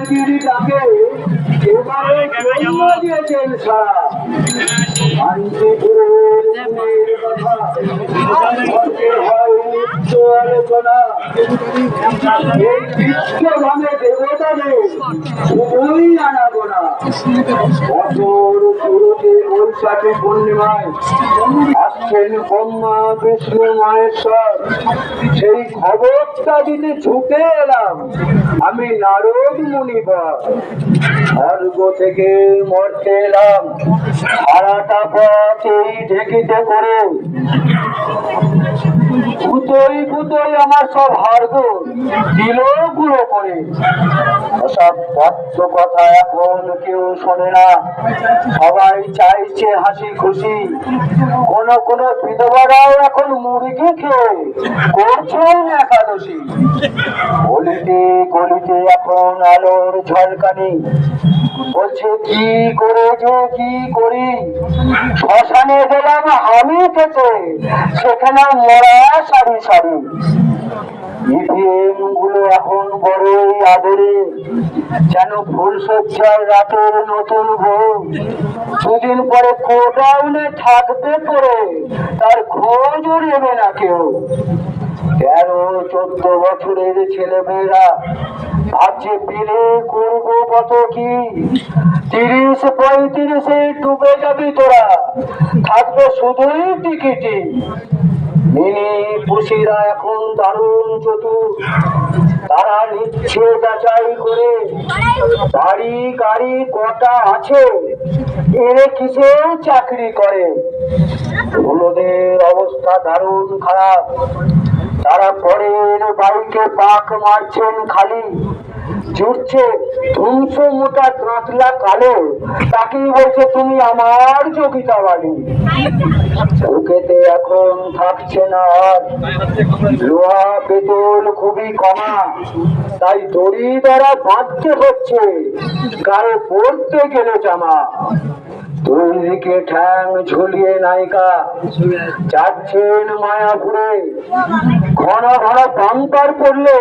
গিরিটাকে এবারে জন্ম দিয়েছেন সারা শান্তিপুরের কথা হয় নিত্য আলোচনা। এই বিশ্বধামে দেবতাদের শুধুই আনাবো না। বছর শুরুতে বৈশাখী পূর্ণিমায় আসছেন ব্রহ্মা বিষ্ণু মহেশ্বর। সেই খবরটা দিতে ছুটে এলাম আমি নারদ মুনিবর। স্বর্গ থেকে মরতে এলাম সারাটা পথ এই ঢেকিতে করে। ভূতই ভূতই আমার সব হারগ দিল গুঁড়ো করে। ওসব ভক্ত কথা এখন কেউ শোনে না, সবাই চাইছে হাসি খুশি। কোন বিধবারাও এখন মুরগি খেয়ে করছেন একাদশী। গলিতে গলিতে এখন আলোর ঝলকানি, বলছে কি করে যে কি করি। শ্মশানে গেলাম আমি খেতে, সেখানে মরা সারি সারি। ইভিএম গুলো এখন বড়ই আদরে, যেন ফুল সজ্জার রাতের নতুন বউ। দুদিন পরে গোডাউনে থাকবে পরে, তার খোঁজও নেবে না কেউ। 13-14 বছরের ছেলে মেয়েরা ভাবছে বিলে করবো কত কি। 30-35-এ ডুবে যাবি তোরা, থাকবে শুধুই টিকিটি। মিনি পুষিরা এখন দারুণ চতুর, তারা নিচ্ছে যাচাই করে বাড়ি গাড়ি কটা আছে, এরে কিসের চাকরি করে। হলুদের অবস্থা দারুণ খারাপ, তারা পরের বাড়িকে পাক মারছেন খালি। জুটছে 200 মোটা কাতলা কালো, তাকেই বলছে তুমি আমার যোগিতা বাড়ি। বুকেতে এখন থাকছে না আর লোহা পেতল খুবই কমা, তাই দড়ি দ্বারা বাঁধতে হচ্ছে গায়ে পড়তে গেলে জামা। দুই দিকে ঠ্যাং ঝুলিয়ে নায়িকা যাচ্ছেন মায়াপুরে। ঘন ঘন বাম্পার পড়লে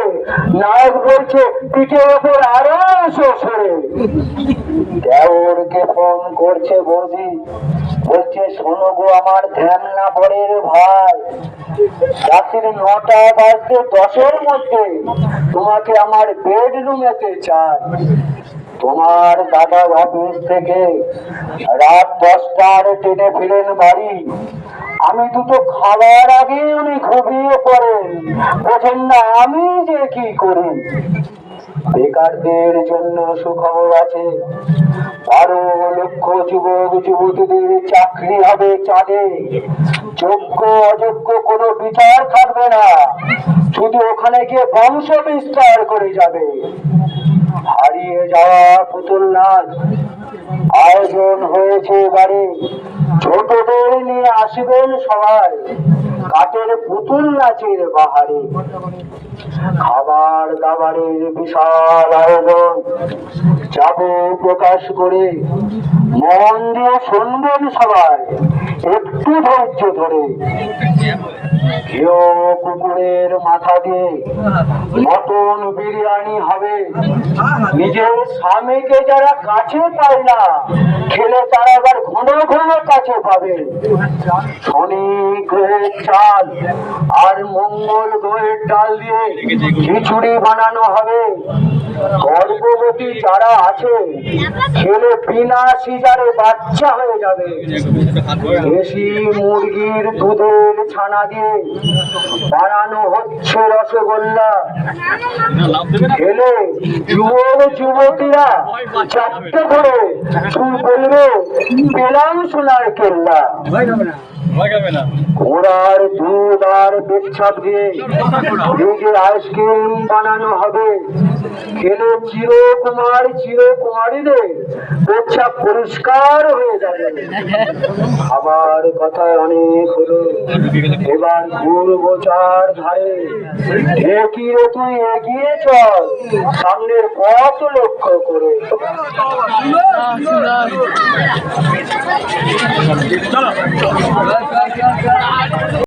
নায়ক বলছে পিঠের ওপর আরো এসো সরে। দেওরকে ফোন করছে বৌদি, বলছে শোনো গো আমার ধ্যান না পড়ের ভাই, রাত্রি 9টা বাজতে 10-এর মধ্যে তোমাকে আমার বেডরুমেতে চাই। তোমার দাদা অফিস থেকে রাত 10টার ট্রেনে ফিরেন বাড়ি। আমি দুটো খাবার আগে উনি ঘুমিয়ে পড়েন, বোঝেন না আমি যে কি করি। বেকারদের জন্য সুখবর আছে, 12 লক্ষ যুবক যুবতীদের চাকরি হবে চাঁদে। যোগ্য অযোগ্য কোনো বিচার থাকবে না, শুধু ওখানে গিয়ে বংশ বিস্তার করে যাবে। হারিয়ে যাওয়া পুতুল নাচ আয়োজন হয়েছে এবারে, ছোটদের নিয়ে আসবেন সবাই কাঠের পুতুল নাচের বাহারে। খাবার দাবারের বিশাল আয়োজন, যাব প্রকাশ করে, মন দিয়ে শুনবেন সবাই একটু ধৈর্য ধরে। ঘিও কুকুরের মাথা দিয়ে মটন বিরিয়ানি হবে। নিজের স্বামীকে যারা কাছে পায় না, খেলে তারা আবার ঘন ঘন কাছে পাবে। শনি গ্রহের চাল আর মঙ্গল গ্রহের ডাল দিয়ে খিচুড়ি বানানো হবে। গর্ভবতী যারা আছে খেলে বিনা সিজারে বাচ্চা হয়ে যাবে। দেশি মুরগির দুধের ছানা দিয়ে বানানো হচ্ছে রসগোল্লা। খেলে যুবক যুবতীরা 4টে করে বলবে পেলাম সোনার কেল্লা। ঘোড়ার দুধ আর পেচ্ছাপ দিয়ে ফ্রিজে আইসক্রিম বানানো হবে। খেলে চিরকুমার চিরকুমারীদের পেচ্ছাপ পরিষ্কার হয়ে যাবে। খাবার কথায় অনেক হলো, এবার ঘুরবো চার ধারে। কি রে তুই এগিয়ে চল সামনের পথ লক্ষ্য করে।